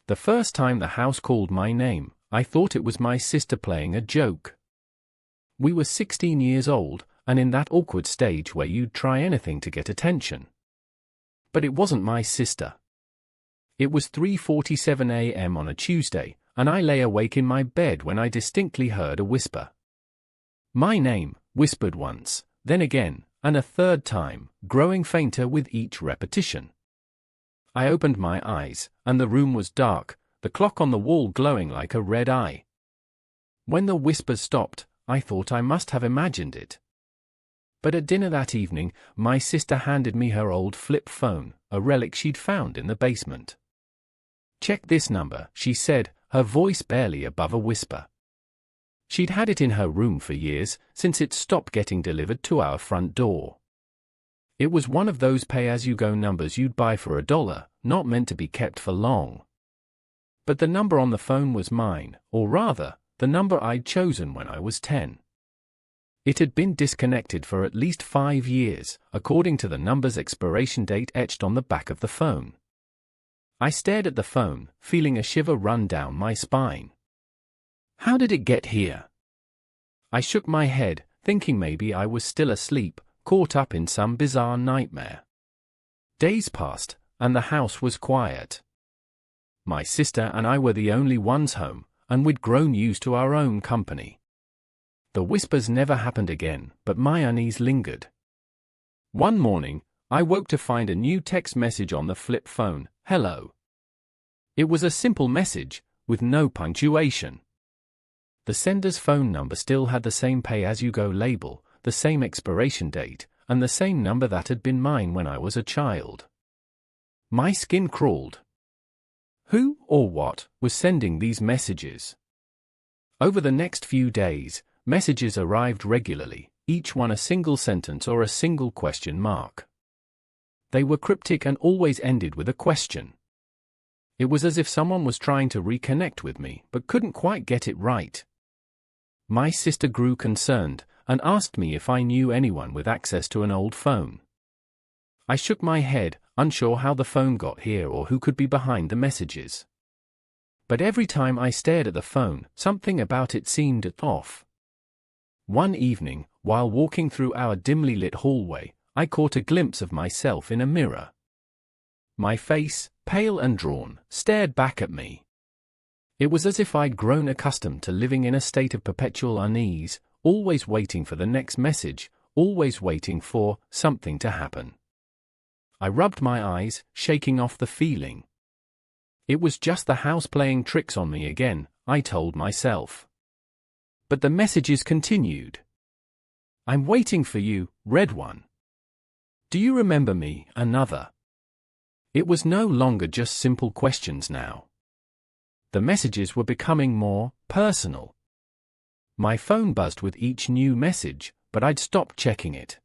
The first time the house called my name, I thought it was my sister playing a joke. We were 16 years old, and in that awkward stage where you'd try anything to get attention. But it wasn't my sister. It was 3:47 a.m. on a Tuesday, and I lay awake in my bed when I distinctly heard a whisper. My name, whispered once, then again, and a third time, growing fainter with each repetition. I opened my eyes, and the room was dark, the clock on the wall glowing like a red eye. When the whisper stopped, I thought I must have imagined it. But at dinner that evening, my sister handed me her old flip phone, a relic she'd found in the basement. "Check this number," she said, her voice barely above a whisper. She'd had it in her room for years, since it stopped getting delivered to our front door. It was one of those pay-as-you-go numbers you'd buy for $1, not meant to be kept for long. But the number on the phone was mine, or rather, the number I'd chosen when I was 10. It had been disconnected for at least 5 years, according to the number's expiration date etched on the back of the phone. I stared at the phone, feeling a shiver run down my spine. How did it get here? I shook my head, thinking maybe I was still asleep, caught up in some bizarre nightmare. Days passed, and the house was quiet. My sister and I were the only ones home, and we'd grown used to our own company. The whispers never happened again, but my unease lingered. One morning, I woke to find a new text message on the flip phone, "Hello." It was a simple message, with no punctuation. The sender's phone number still had the same pay-as-you-go label, the same expiration date, and the same number that had been mine when I was a child. My skin crawled. Who, or what, was sending these messages? Over the next few days, messages arrived regularly, each one a single sentence or a single question mark. They were cryptic and always ended with a question. It was as if someone was trying to reconnect with me, but couldn't quite get it right. My sister grew concerned, and asked me if I knew anyone with access to an old phone. I shook my head, unsure how the phone got here or who could be behind the messages. But every time I stared at the phone, something about it seemed off. One evening, while walking through our dimly lit hallway, I caught a glimpse of myself in a mirror. My face, pale and drawn, stared back at me. It was as if I'd grown accustomed to living in a state of perpetual unease, always waiting for the next message, always waiting for something to happen. I rubbed my eyes, shaking off the feeling. It was just the house playing tricks on me again, I told myself. But the messages continued. "I'm waiting for you, red one. Do you remember me?" Another. It was no longer just simple questions now. The messages were becoming more personal. My phone buzzed with each new message, but I'd stopped checking it.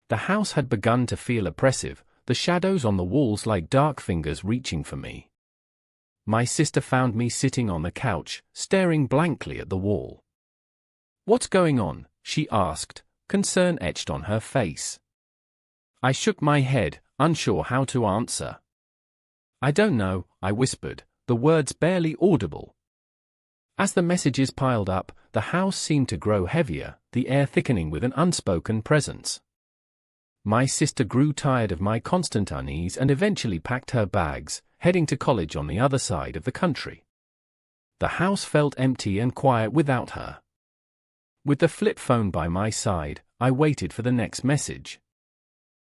The house had begun to feel oppressive, the shadows on the walls like dark fingers reaching for me. My sister found me sitting on the couch, staring blankly at the wall. "What's going on?" she asked, concern etched on her face. I shook my head, unsure how to answer. "I don't know," I whispered, the words barely audible. As the messages piled up, the house seemed to grow heavier, the air thickening with an unspoken presence. My sister grew tired of my constant unease and eventually packed her bags, heading to college on the other side of the country. The house felt empty and quiet without her. With the flip phone by my side, I waited for the next message.